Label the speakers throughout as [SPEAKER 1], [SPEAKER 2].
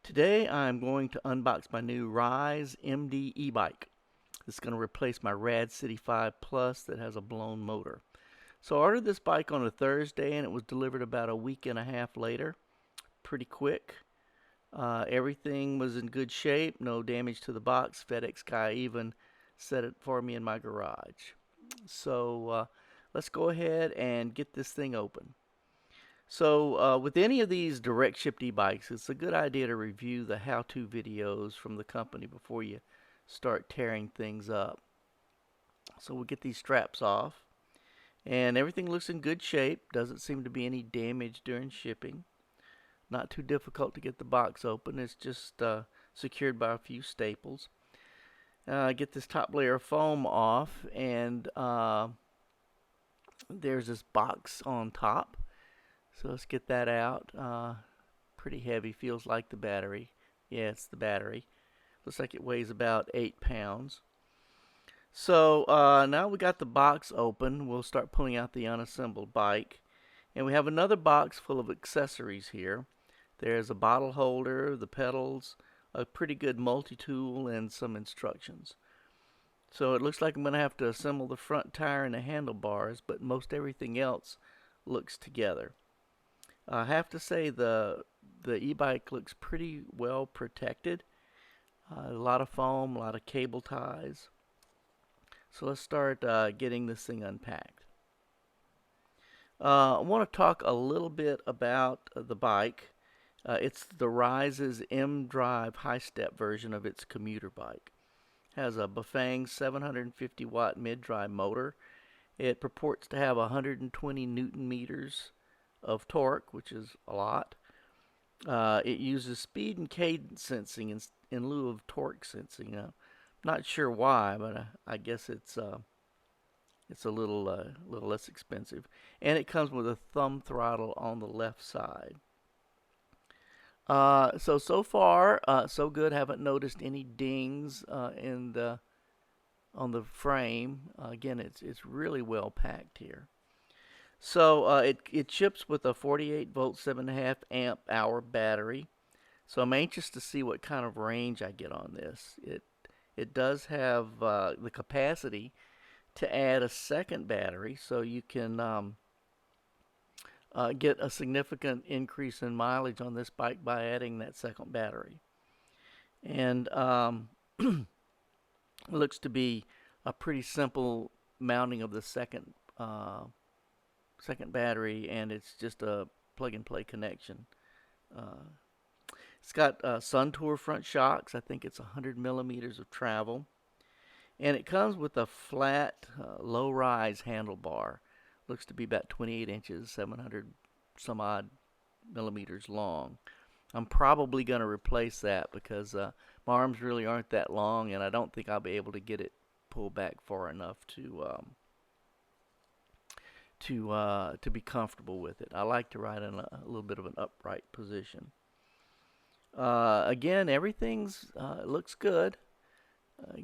[SPEAKER 1] Today I'm going to unbox my new Rize MD e-bike. This is going to replace my Rad City 5 Plus that has a blown motor. So I ordered this bike on a Thursday and it was delivered about a week and a half later. Pretty quick. Everything was in good shape, no damage to the box. FedEx guy even set it for me in my garage. So let's go ahead and get this thing open. So with any of these direct shipped e-bikes, it's a good idea to review the how-to videos from the company before you start tearing things up. So we'll get these straps off, and everything looks in good shape. Doesn't seem to be any damage during shipping. Not too difficult to get the box open. It's just secured by a few staples. Get this top layer of foam off, and there's this box on top. So let's get that out. Pretty heavy, feels like the battery. Yeah, it's the battery. Looks like it weighs about 8 pounds. So now we got the box open. We'll start pulling out the unassembled bike. And we have another box full of accessories here. There's a bottle holder, the pedals, a pretty good multi-tool, and some instructions. So it looks like I'm going to have to assemble the front tire and the handlebars, but most everything else looks together. I have to say the e-bike looks pretty well protected. A lot of foam, a lot of cable ties. So let's start getting this thing unpacked. I want to talk a little bit about the bike. It's the Rize's M Drive high-step version of its commuter bike. It has a Bafang 750 watt mid-drive motor. It purports to have 120 Newton meters of torque, which is a lot. It uses speed and cadence sensing in lieu of torque sensing. Not sure why, but I guess it's a little less expensive. And it comes with a thumb throttle on the left side. So far, so good. Haven't noticed any dings on the frame. Again, it's really well packed here. So it ships with a 48 volt 7.5 amp hour battery. So I'm anxious to see what kind of range I get on this. It does have the capacity to add a second battery, so you can get a significant increase in mileage on this bike by adding that second battery. And it looks to be a pretty simple mounting of the second battery, and it's just a plug-and-play connection. It's got Sun Tour front shocks. I think it's 100 millimeters of travel. And it comes with a flat, low-rise handlebar. Looks to be about 28 inches, 700 some odd millimeters long. I'm probably going to replace that because my arms really aren't that long, and I don't think I'll be able to get it pulled back far enough to be comfortable with it. I like to ride in a little bit of an upright position. Again, everything's looks good.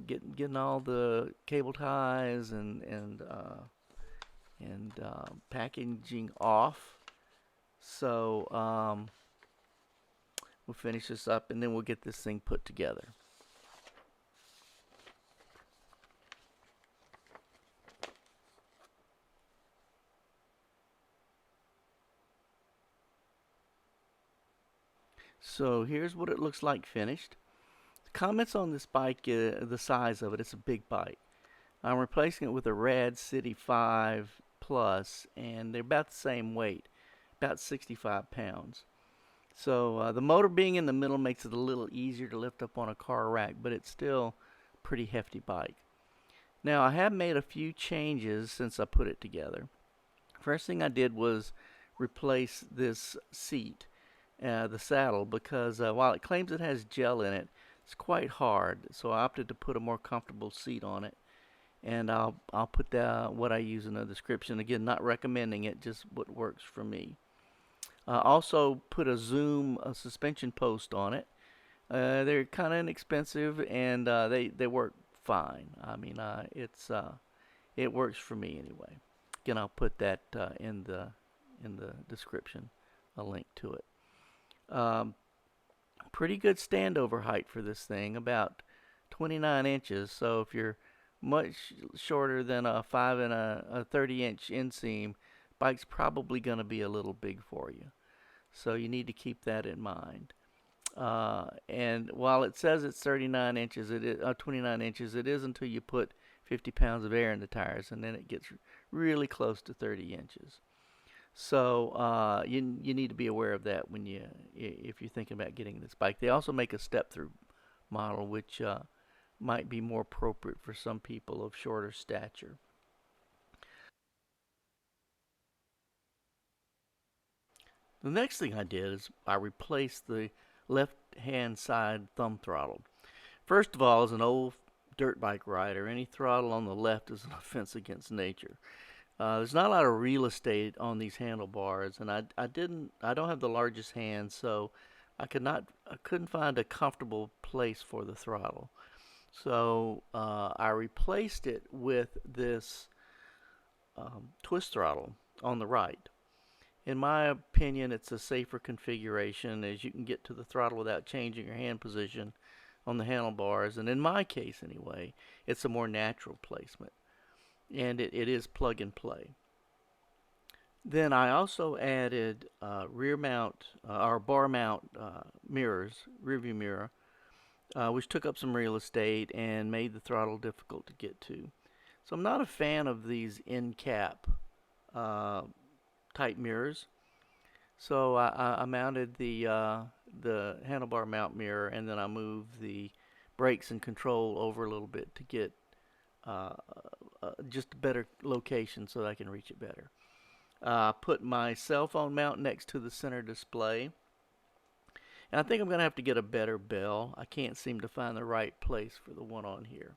[SPEAKER 1] Getting all the cable ties and packaging off. So we'll finish this up and then we'll get this thing put together. So here's what it looks like finished. Comments on this bike, the size of it. It's a big bike. I'm replacing it with a Rad City 5 Plus, and they're about the same weight, about 65 pounds. So the motor being in the middle makes it a little easier to lift up on a car rack, but it's still a pretty hefty bike. Now I have made a few changes since I put it together. First thing I did was replace this seat, the saddle, because while it claims it has gel in it, it's quite hard. So I opted to put a more comfortable seat on it, and I'll put what I use in the description. Again, not recommending it, just what works for me. Also put a Zoom suspension post on it. They're kind of inexpensive, and they work fine. I mean, it works for me anyway. Again, I'll put that in the description, a link to it. pretty good standover height for this thing, about 29 inches. So if you're much shorter than a 5 and a 30-inch inseam, bike's probably going to be a little big for you. So you need to keep that in mind. And while it says it's 39 inches, 29 inches, it is until you put 50 pounds of air in the tires, and then it gets really close to 30 inches. So you need to be aware of that when if you're thinking about getting this bike. They also make a step-through model, which might be more appropriate for some people of shorter stature. The next thing I did is I replaced the left-hand side thumb throttle. First of all, as an old dirt bike rider, any throttle on the left is an offense against nature. There's not a lot of real estate on these handlebars, and I don't have the largest hand, so I couldn't find a comfortable place for the throttle. So I replaced it with this twist throttle on the right. In my opinion, it's a safer configuration as you can get to the throttle without changing your hand position on the handlebars. And in my case, anyway, it's a more natural placement. And it is plug and play. Then I also added rear mount or bar mount mirrors, rear view mirror, which took up some real estate and made the throttle difficult to get to. So I'm not a fan of these end cap type mirrors. So I mounted the handlebar mount mirror, and then I moved the brakes and control over a little bit to get uh, just a better location so that I can reach it better. Put my cell phone mount next to the center display. And I think I'm going to have to get a better bell. I can't seem to find the right place for the one on here.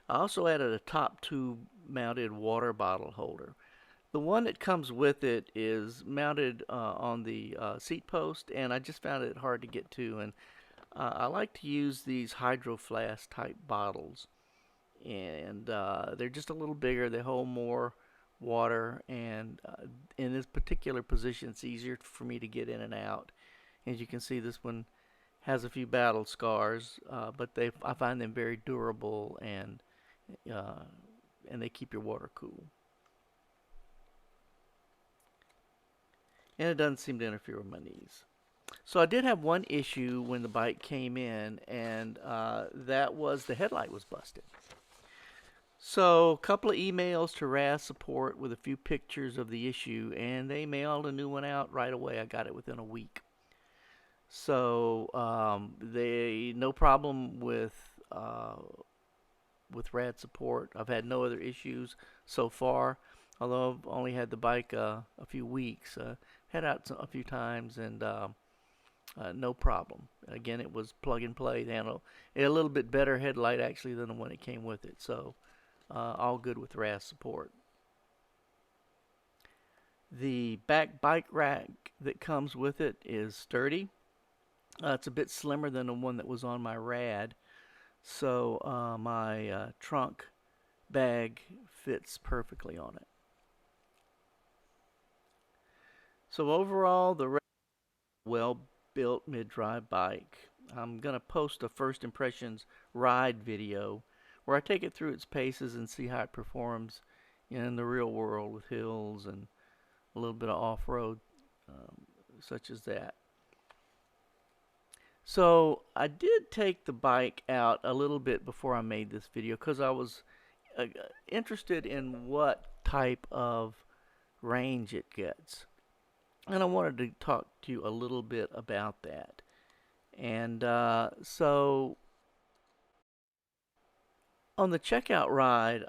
[SPEAKER 1] I also added a top tube mounted water bottle holder. The one that comes with it is mounted on the seat post, and I just found it hard to get to. And I like to use these hydro flask type bottles, and they're just a little bigger. They hold more water, and in this particular position, it's easier for me to get in and out. As you can see, this one has a few battle scars, but I find them very durable, uh, and they keep your water cool. And it doesn't seem to interfere with my knees. So I did have one issue when the bike came in, and that was the headlight was busted. So a couple of emails to Rize support with a few pictures of the issue, and they mailed a new one out right away. I got it within a week. So they no problem with Rize support. I've had no other issues so far, although I've only had the bike a few weeks. Had out a few times, and no problem. Again, it was plug and play. They had a little bit better headlight actually than the one that came with it. So all good with Rize support. The back bike rack that comes with it is sturdy. It's a bit slimmer than the one that was on my Rad, so my trunk bag fits perfectly on it. So overall, the well-built mid-drive bike. I'm going to post a first impressions ride video where I take it through its paces and see how it performs in the real world with hills and a little bit of off-road, such as that. So I did take the bike out a little bit before I made this video because I was interested in what type of range it gets. And I wanted to talk to you a little bit about that. And so on the checkout ride,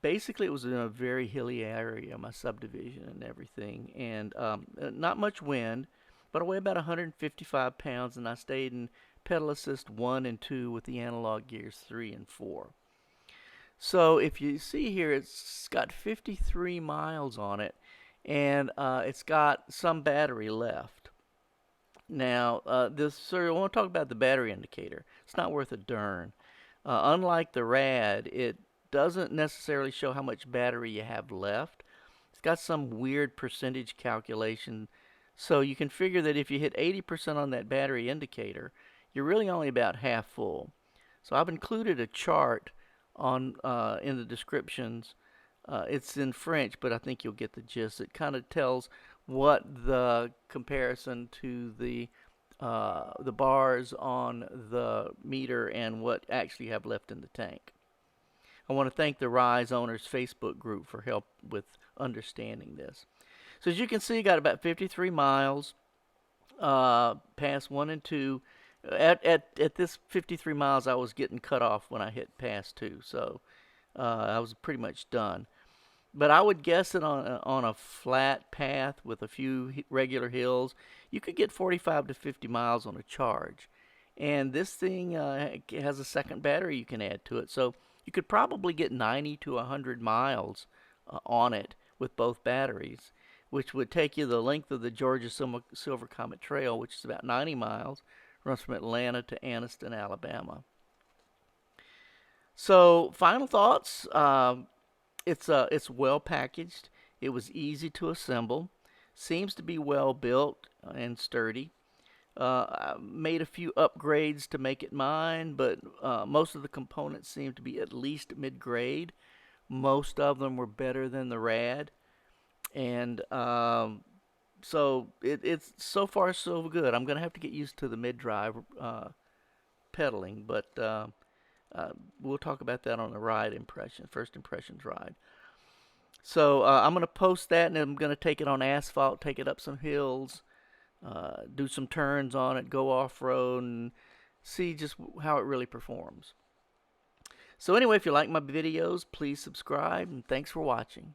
[SPEAKER 1] basically it was in a very hilly area, my subdivision and everything, and not much wind, but I weigh about 155 pounds, and I stayed in pedal assist 1 and 2 with the analog gears 3 and 4. So if you see here, it's got 53 miles on it, and it's got some battery left. Now, so I want to talk about the battery indicator. It's not worth a darn. Unlike the Rad, it doesn't necessarily show how much battery you have left. It's got some weird percentage calculation So you can figure that if you hit 80% on that battery indicator, you're really only about half full. So I've included a chart on in the descriptions. It's in French, but I think you'll get the gist. It kind of tells what the comparison to the bars on the meter and what actually have left in the tank. I want to thank the Rize Owners Facebook group for help with understanding this. So as you can see, got about 53 miles past 1 and 2. At this 53 miles, I was getting cut off when I hit past 2, so I was pretty much done. But I would guess that on a flat path with a few regular hills, you could get 45 to 50 miles on a charge. And this thing has a second battery you can add to it, so you could probably get 90 to 100 miles on it with both batteries, which would take you the length of the Georgia Silver Comet Trail, which is about 90 miles, runs from Atlanta to Anniston, Alabama. So, final thoughts. It's well packaged. It was easy to assemble. Seems to be well built and sturdy. I made a few upgrades to make it mine, but most of the components seem to be at least mid-grade. Most of them were better than the Rad, and so it's so far so good. I'm gonna have to get used to the mid-drive pedaling, but we'll talk about that on the first impressions ride. So I'm gonna post that, and I'm gonna take it on asphalt, take it up some hills, do some turns on it, go off-road, and see just how it really performs. So anyway, if you like my videos, please subscribe, and thanks for watching.